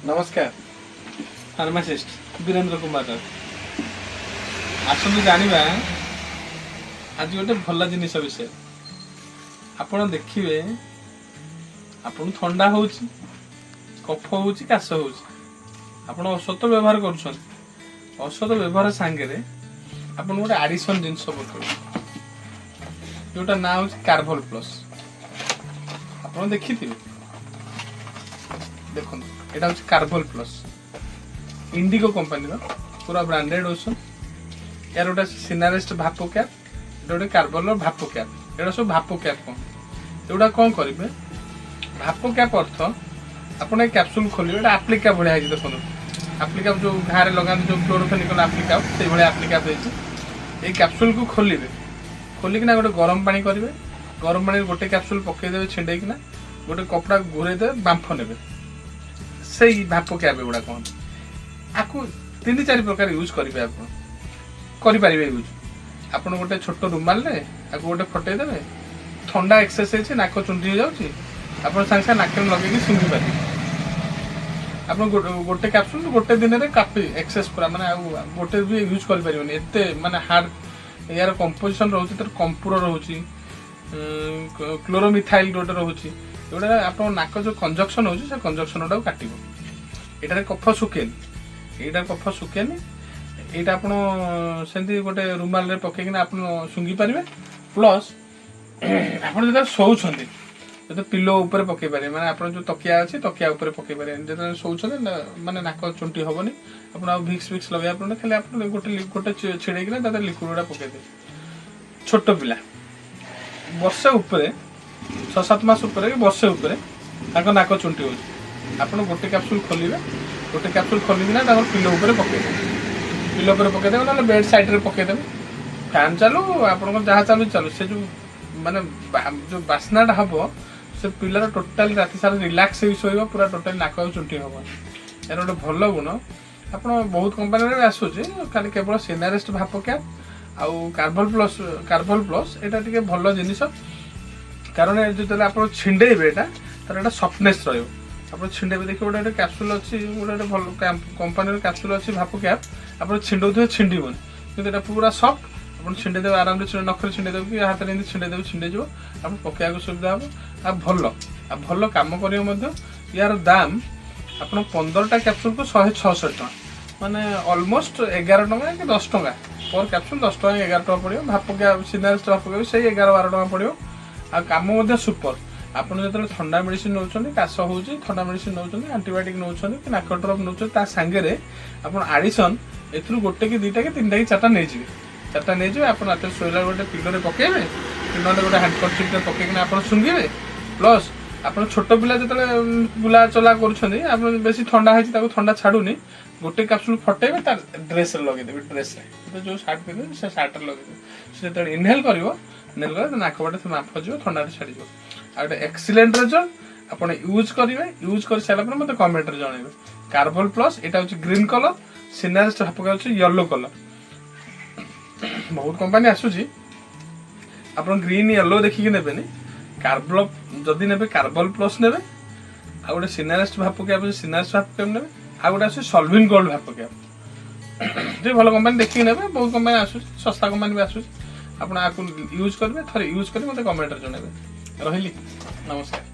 नमस्कार फार्मासिस्ट वीरेंद्र कुमार आसतु जानिबा आज गोटे भल जिनिस विषय आपण देखिए आपण ठंडा होउची कफ होउची काश होउची आपण औषध व्यवहार करूछन औषध व्यवहार सांगे रे आपण गोटे एडिशन जिनिस पकड़ जोटा ना हो कार्भल प्लस आपण देखिथिबे देखो एटा हो कार्भल प्लस इंडिगो कंपनी पूरा ब्रांडेड औषध यार गोटे सिनारेस्ट भापो कैप गोटे कार्बल भापो कैप एटा सब भापो कैप कौन एगुड़ा कौन करेंगे भापो कैप अर्थ आपड़ कैप्सूल खोलिए आप्लिका भाया देखो आप्लिका जो घारे लगा जो क्लोरोफेनिकल आप्लिका से भाया आप्लिका ये कैप्सूल को खोलिए खोलिकिना गोटे गरम पानी करेंगे गरम पानी गोटे कैप्सूल पकईदे छिंडेकिना गोटे कपड़ा घूरेदे बांफ ने से भाप कैप एगुड़ा कौन आपको 3-4 प्रकार यूज करेंगे करें यूज आप गोटे छोट रुमाल गोटे फटेदेवे ठंडा एक्सेस नाक चुंटी हो जाऊँगी आप सागे नाक में लगे शुंघी पारे आप गोटे कैप्सूल गोटे दिन में काफी एक्सेस पूरा माने गोटे भी यूज करें एत माने हार्ड यार कंपोजिशन रोचे तर कंपुर रोचे क्लोरोमिथाइल गोटे रोचे एगुड़ा आप नाक जो कंजक्शन हो कंजक्शन गुटा काट ये कफ सुखेनि यहाँ कफ सुखेनि यहाँ आपड़ी गोटे रुमाल रे पकईकिना आप शुंघी पारे प्लस आप जो शोचते जो पिलो उपर पकई पारे माने आप जो तकिया अच्छी तकिया उपर पकई पारे जो शोचते माने नाक चुंटी हेनी आप भिक्स फिक्स लगे खाली आप गोटे गोटे छिड़ेकिना लिक्विड गुड़ा पकईदे छोट पिला वर्षे उपर 6-7 मास वर्षे उपर नाक चुंटी हो आप गोटे कैप्सूल खोलिए गोटे कैप्सूल खोलिकिना पिलो उपर पकईदे पिलो उपर पकईदे ना बेड साइड रे पकईदे फैन चालू आप जहाँ चालू चालू से जो माने जो बास्नाटा हम से पिलार टोटाली राति सारा रिलैक्स हो शोब पूरा टोटाली नाक चुंटी हम यार गोटे भल गुण आप बहुत कंपानी आसूचे खाली केवल सिनारेस्ट भाप कैप आउ कार्बल प्लस यहाँ टे भल जिनिस कारण जो आप छिंडेबे तार एटा सफ्टनेस रहा छिंडेबे देखिए गोटे कैप्सूल अच्छी गोटे भल कंपानी कैप्सूल अच्छी भाप कैप आप छिंडे छिंडन कि पूरा सफ्ट आप छिंडेदेवे आराम से नखरे छिंडेदेवे कि हाथ में छिंडेदेवे छिंडेज आप पकड़ा सुविधा हम आ भल कम कर यार दाम आप 15टा कैप्सूल को 166 टका माने ऑलमोस्ट 11 टका कि 10 टका पर कैप्सूल 10 टका 11 टका पड़ो भाप कैप सिनारेस्ट भाप कैप से 11-12 टका पड़ो आ काम सुपर आप जो ठंडा मेडिसिन नौकरी काश हो ठंडा मेडिसिन नौकरी आंटीबायोटिक नौकरी कि नाक ड्रप नौकरी सांगे आप आडिशन एथुरु गोटे कि 2टा कि 3टा कि 4टा नहीं चार्टा नहीं जाए आप रात शोला गोटे पिलोरे पकईबे कि ना गोटे हैंडकरचिप पकईकिना आप शुंघे प्लस आप छोट पिला जो बुला चला कर बेसी ठंडा है ठंडा छाड़ूनी गोटे कैप्सूल फटेबे तार ड्रेस लगेदेवे ड्रेस जो शार्ट पिंधे से शार्ट लगेदेवे से जो इनहेल कर इनहेल कर नाक बाटे माफ हो ठंडा छाड़ी आ गए एक्सीलेंट रिजल्ट आप यूज करेंगे यूज कर सारा मतलब कमेंट जनइबे कार्बल प्लस यहाँ हूँ ग्रीन कलर सिनारेस्ट भापका हूँ येलो कलर बहुत कंपानी आसूची आप ग्रीन येलो देखिए ने कार्बल जदि ने कार्बल प्लस ने आ गए सिनारेस्ट भाप कैप सिनारेस्ट भाप कैप ने आ गए आस सल्विन गोल्ड भाप कैप जो भल कंपानी देखिए ने बहुत कंपानी आसूँ सस्ता कंपानी भी आसूँ आप यूज करेंगे थे यूज कर मतलब कमेंट जनइबे रही नमस्कार।